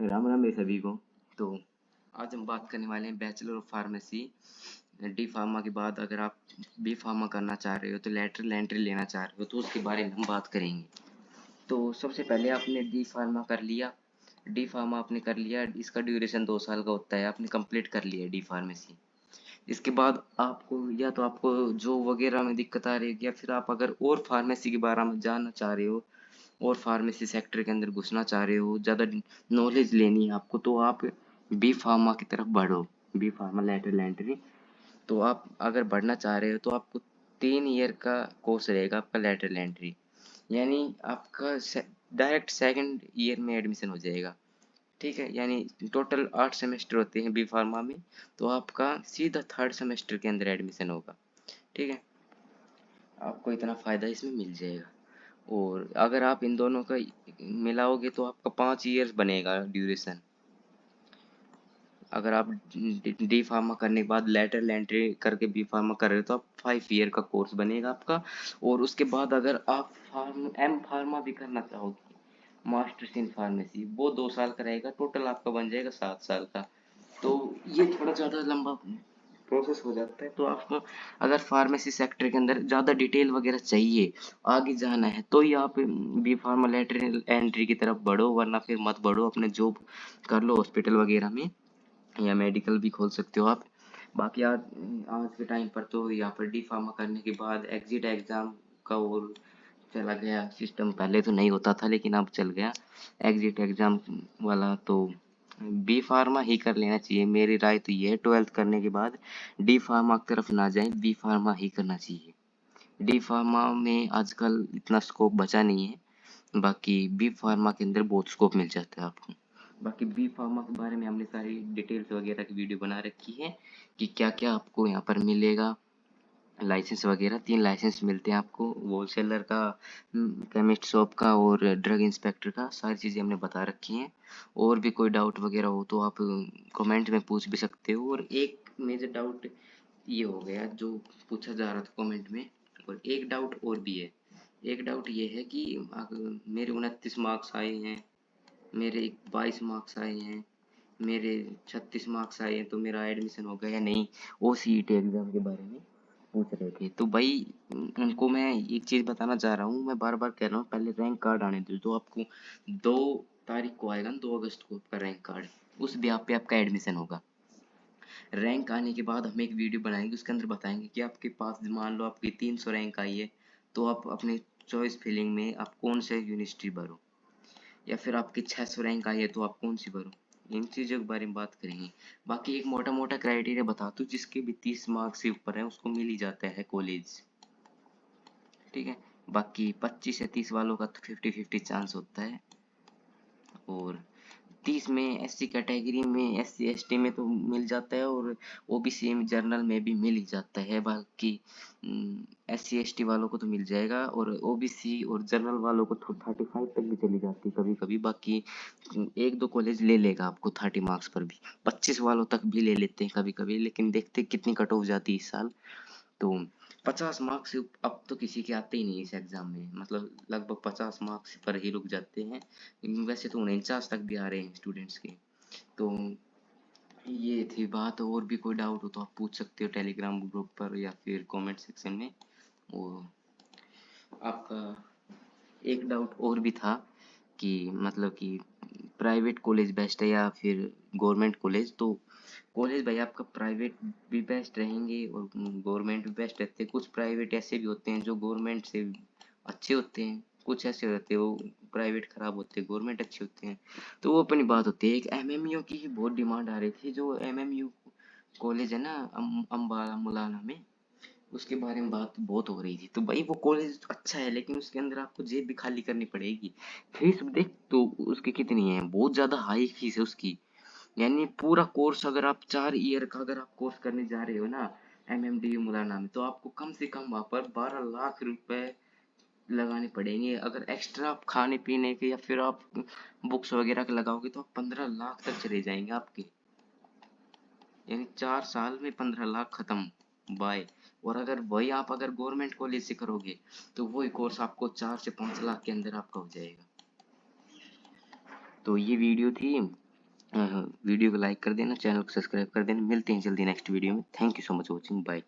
राम राम है सभी को। तो आज हम बात करने वाले हैं bachelor of pharmacy. D pharma के बाद अगर आप बी फार्मा करना चाह रहे हो तो लेटरल एंट्री लेना चाह रहे हो तो उसके बारे में हम बात करेंगे। तो सबसे पहले आपने डी फार्मा कर लिया। डी फार्मा आपने कर लिया, इसका ड्यूरेशन 2 साल का होता है, आपने कंप्लीट कर लिया डी फार्मेसी। इसके बाद आपको या तो आपको जॉब वगैरह में दिक्कत आ रही है, या फिर आप अगर और फार्मेसी के बारे में जानना चाह रहे हो और फार्मेसी सेक्टर के अंदर घुसना चाह रहे हो, ज़्यादा नॉलेज लेनी है आपको, तो आप बी फार्मा की तरफ बढ़ो। B pharma lateral entry. तो आप अगर बढ़ना चाह रहे हो तो आपको 3 ईयर का कोर्स रहेगा आपका लेटरल एंट्री, यानी आपका डायरेक्ट सेकंड ईयर में एडमिशन हो जाएगा। ठीक है, यानी टोटल 8 सेमेस्टर होते हैं बी फार्मा में, तो आपका सीधा थर्ड सेमेस्टर के अंदर एडमिशन होगा। ठीक है, आपको इतना फ़ायदा इसमें मिल जाएगा। और अगर आप इन दोनों का मिलाओगे तो आपका 5 ईयर्स बनेगा ड्यूरेशन। अगर आप डी फार्मा करने के बाद लेटरल एंट्री करके बी फार्मा कर रहे हो तो आप 5 ईयर का कोर्स बनेगा आपका। और उसके बाद अगर आप एम फार्मा भी करना चाहोगे, मास्टर्स इन फार्मेसी, वो 2 साल का रहेगा, टोटल आपका बन जाएगा 7 साल का। तो ये थोड़ा ज़्यादा लंबा प्रोसेस हो जाता है। तो आपको अगर फार्मेसी सेक्टर के अंदर ज़्यादा डिटेल वगैरह चाहिए, आगे जाना है, तो ही आप बी फार्मा लेटरल एंट्री की तरफ बढ़ो, वरना फिर मत बढ़ो। अपने जॉब कर लो हॉस्पिटल वगैरह में, या मेडिकल भी खोल सकते हो आप। बाकी आज आज के टाइम पर तो यहाँ पर डी फार्मा करने के बाद एग्जिट एग्ज़ाम का और चला गया सिस्टम। पहले तो नहीं होता था लेकिन अब चल गया एग्जिट एग्ज़ाम वाला। तो बी फार्मा ही कर लेना चाहिए, मेरी राय तो ये है। 12th करने के बाद डी फार्मा की तरफ ना जाए, बी फार्मा ही करना चाहिए। डी फार्मा में आजकल इतना स्कोप बचा नहीं है, बाकी बी फार्मा के अंदर बहुत स्कोप मिल जाता है आपको। बाकी बी फार्मा के बारे में हमने सारी डिटेल्स वगैरह की वीडियो बना रखी है कि क्या क्या आपको यहाँ पर मिलेगा। लाइसेंस वगैरह 3 लाइसेंस मिलते हैं आपको, होलसेलर का, केमिस्ट शॉप का और ड्रग इंस्पेक्टर का। सारी चीज़ें हमने बता रखी हैं। और भी कोई डाउट वगैरह हो तो आप कमेंट में पूछ भी सकते हो। और एक मेजर डाउट ये हो गया जो पूछा जा रहा था कमेंट में, और एक डाउट और भी है। एक डाउट ये है कि मेरे 29 मार्क्स आए हैं, मेरे 22 मार्क्स आए हैं, मेरे 36 मार्क्स आए हैं, तो मेरा एडमिशन होगा या नहीं। ओ सी ई टी एग्ज़ाम के बारे में पूछ रहे थे। तो भाई उनको मैं एक चीज़ बताना चाह रहा हूँ, मैं बार बार कह रहा हूँ, पहले रैंक कार्ड आने दो। तो आपको 2 तारीख को आएगा ना, 2 अगस्त को आपका रैंक कार्ड, उस भी आप पे आपका एडमिशन होगा। रैंक आने के बाद हम एक वीडियो बनाएंगे, उसके अंदर बताएंगे कि आपके पास मान लो आपकी 300 रैंक आई है, तो आप अपने चॉइस फिलिंग में आप कौन से यूनिवर्सिटी भरो, या फिर आपकी 600 रैंक आई है तो आप कौन सी भरो। इन चीज़ों के बारे में बात करेंगे। बाकी एक मोटा मोटा क्राइटेरिया बता दूँ, जिसके भी 30 मार्क्स से ऊपर है उसको मिल ही जाता है कॉलेज। ठीक है, बाकी 25 या 30 वालों का तो 50-50 चांस होता है। और 30 में एससी कैटेगरी में, एससी एसटी में तो मिल जाता है, और ओबीसी में जर्नल में भी मिल ही जाता है। बाकी एससी एसटी वालों को तो मिल जाएगा, और ओबीसी और जर्नल वालों को तो 35 तक भी चली जाती है कभी कभी। बाकी एक दो कॉलेज ले लेगा आपको 30 मार्क्स पर भी, 25 वालों तक भी ले लेते हैं कभी कभी, लेकिन देखते हैं कितनी कट ऑफ जाती है इस साल। तो 50 मार्क्स से अब तो किसी के आते ही नहीं इस एग्जाम में, मतलब लगभग 50 मार्क्स पर ही रुक जाते हैं। वैसे तो 49 तक भी आ रहे हैं स्टूडेंट्स के। तो ये थी बात। और भी कोई डाउट हो तो आप पूछ सकते हो टेलीग्राम ग्रुप पर या फिर कमेंट सेक्शन में। और आपका एक डाउट और भी था कि मतलब कि प्राइवेट कॉलेज बेस्ट है या फिर गवर्नमेंट कॉलेज। तो कॉलेज भाई आपका प्राइवेट भी बेस्ट रहेंगे और गवर्नमेंट भी बेस्ट रहते हैं। कुछ प्राइवेट ऐसे भी होते हैं जो गवर्नमेंट से अच्छे होते हैं, कुछ ऐसे होते हैं वो प्राइवेट खराब होते हैं, गवर्नमेंट अच्छे होते हैं। तो वो अपनी बात होती है। एक एमएमयू की ही बहुत डिमांड आ रही थी, जो एमएमयू कॉलेज है ना, अम्बाला मुलाना में, उसके बारे में बात बहुत हो रही थी। तो भाई वो कॉलेज अच्छा है, लेकिन उसके अंदर आपको जेब भी खाली करनी पड़ेगी। फीस देख तो उसकी कितनी है, बहुत ज्यादा हाई फीस है उसकी। यानी पूरा कोर्स अगर आप 4 ईयर का अगर आप कोर्स करने जा रहे हो ना एमएमडी मुलाना में, तो आपको कम से कम वहाँ पर 12 लाख रुपए लगाने पड़ेंगे। अगर एक्स्ट्रा आप खाने पीने के या फिर आप बुक्स वगैरह के लगाओगे तो आप 15 लाख तक चले जाएंगे आपके। यानी 4 साल में 15 लाख खत्म, बाय। और अगर वही आप अगर गवर्नमेंट कॉलेज से करोगे तो वही कोर्स आपको 4 से 5 लाख के अंदर आपका हो जाएगा। तो ये वीडियो थी वीडियो को लाइक कर देना, चैनल को सब्सक्राइब कर देना। मिलते हैं जल्दी नेक्स्ट वीडियो में। Thank you so much watching, bye.